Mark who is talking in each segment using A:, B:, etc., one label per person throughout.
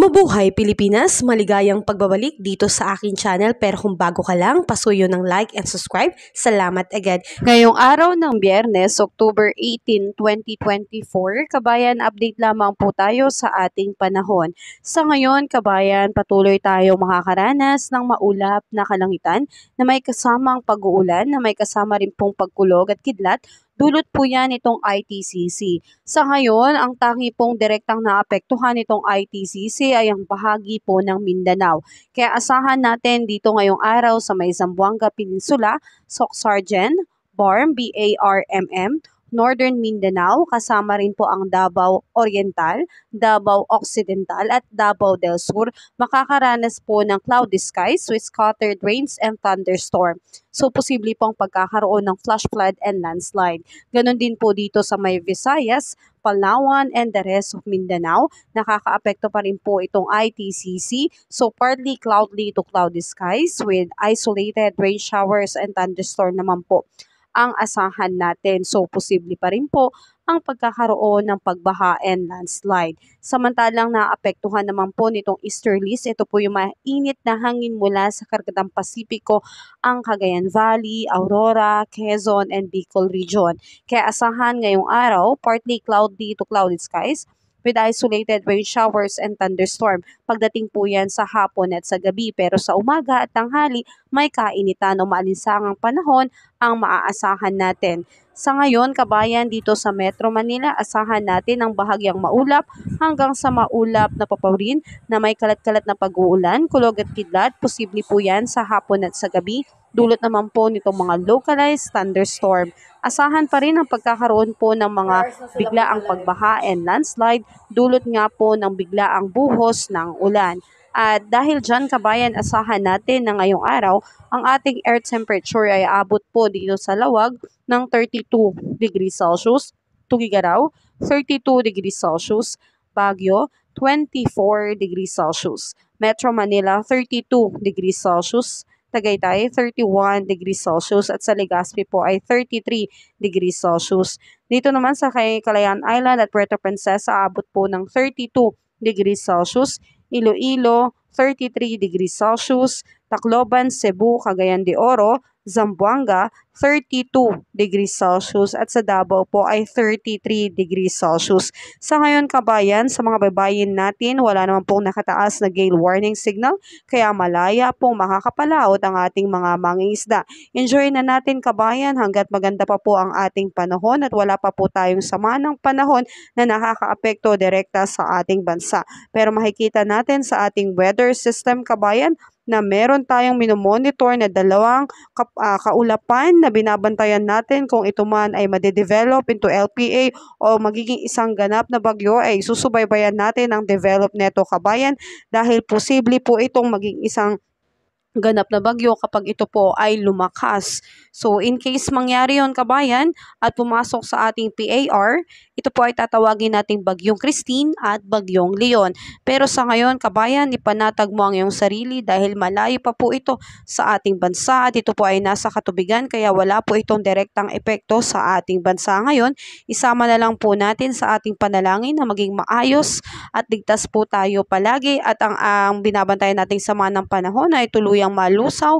A: Mabuhay Pilipinas! Maligayang pagbabalik dito sa aking channel, pero kung bago ka lang, pasuyo ng like and subscribe. Salamat agad! Ngayong araw ng Biyernes, October 18, 2024, kabayan, update lamang po tayo sa ating panahon. Sa ngayon, kabayan, patuloy tayo makakaranas ng maulap na kalangitan na may kasamang pag-uulan, na may kasama rin pong pagkulog at kidlat. Dulot po yan itong ITCC. Sa ngayon, ang tangi pong direktang naapektuhan itong ITCC ay ang bahagi po ng Mindanao. Kaya asahan natin dito ngayong araw sa may Zamboanga Peninsula, Soc-Sargen, BARM, BARMM, Northern Mindanao, kasama rin po ang Davao Oriental, Davao Occidental at Davao del Sur, makakaranas po ng cloudy skies with scattered rains and thunderstorm. So, posible pong pagkakaroon ng flash flood and landslide. Ganon din po dito sa may Visayas, Palawan, and the rest of Mindanao. Nakakaapekto pa rin po itong ITCC. So, partly cloudy to cloudy skies with isolated rain showers and thunderstorm naman po ang asahan natin. So, posible pa rin po ang pagkakaroon ng pagbaha and landslide. Samantalang naapektuhan naman po nitong easterlies, ito po yung mainit na hangin mula sa Karagatan Pasipiko, ang Cagayan Valley, Aurora, Quezon, and Bicol region. Kaya asahan ngayong araw, partly cloudy to cloudy skies with isolated rain showers and thunderstorm. Pagdating po yan sa hapon at sa gabi, pero sa umaga at tanghali, may kainitan o maalinsangang panahon ang maaasahan natin. Sa ngayon, kabayan, dito sa Metro Manila, asahan natin ang bahagyang maulap hanggang sa maulap na papawin na may kalat-kalat na pag-uulan, kulog at kidlat. Posible po yan sa hapon at sa gabi. Dulot naman po nitong mga localized thunderstorm. Asahan pa rin ang pagkakaroon po ng mga biglaang pagbaha and landslide, dulot nga po ng biglaang buhos ng ulan. At dahil dyan, kabayan, asahan natin na ngayong araw, ang ating air temperature ay abot po dito sa Lawag ng 32 degrees Celsius, Tugigaraw, 32 degrees Celsius, Baguio, 24 degrees Celsius, Metro Manila, 32 degrees Celsius, Tagaytay, 31 degrees Celsius, at sa Legazpi po ay 33 degrees Celsius. Dito naman sa Kalayaan Island at Puerto Princesa, abot po ng 32 degrees Celsius, Iloilo, 33 degrees Celsius, Tacloban, Cebu, Cagayan de Oro, Zamboanga, 32 degrees Celsius, at sa Davao po ay 33 degrees Celsius. Sa ngayon, kabayan, sa mga baybayin natin, wala naman pong nakataas na gale warning signal, kaya malaya pong makakapalaot ang ating mga mangingisda. Enjoy na natin, kabayan, hanggat maganda pa po ang ating panahon at wala pa po tayong sama ng panahon na nakakaapekto direkta sa ating bansa. Pero makikita natin sa ating weather system, kabayan, na meron tayong minomonitor na dalawang kaulapan na binabantayan natin kung ito man ay madedevelop into LPA o magiging isang ganap na bagyo, ay susubaybayan natin ang develop neto, kabayan, dahil posible po itong maging isang ganap na bagyo kapag ito po ay lumakas. So, in case mangyari yon, kabayan, at pumasok sa ating PAR, ito po ay tatawagin nating Bagyong Christine at Bagyong Leon. Pero sa ngayon, kabayan, ipanatag mo ang iyong sarili dahil malayo pa po ito sa ating bansa at ito po ay nasa katubigan, kaya wala po itong direktang epekto sa ating bansa ngayon. Isama na lang po natin sa ating panalangin na maging maayos at ligtas po tayo palagi, at ang binabantayan nating sama ng panahon ay tuluyang malusaw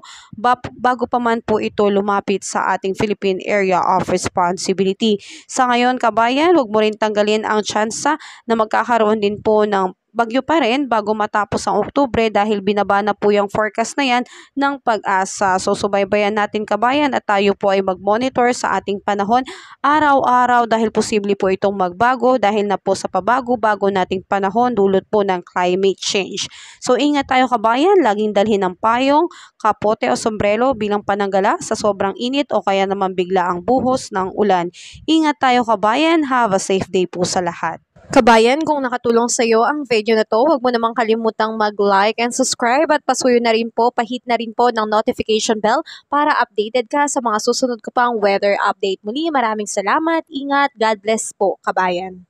A: bago pa man po ito lumapit sa ating Philippine Area of Responsibility. Sa ngayon, kabayan, huwag mo rin tanggalin ang tsansa na magkakaroon din po ng bagyo pa rin bago matapos ang Oktubre, dahil binaba na po yung forecast na yan ng Pag-asa. So, subaybayan natin, kabayan, at tayo po ay mag-monitor sa ating panahon araw-araw dahil posible po itong magbago dahil na po sa pabago-bago nating panahon dulot po ng climate change. So, ingat tayo, kabayan, laging dalhin ng payong, kapote o sombrero bilang pananggala sa sobrang init o kaya naman bigla ang buhos ng ulan. Ingat tayo, kabayan. Have a safe day po sa lahat. Kabayan, kung nakatulong sa iyo ang video na to, huwag mo namang kalimutang mag-like and subscribe at pasuyo na rin po, pahit na rin po ng notification bell para updated ka sa mga susunod ko pang weather update. Muli, maraming salamat, ingat, God bless po, kabayan.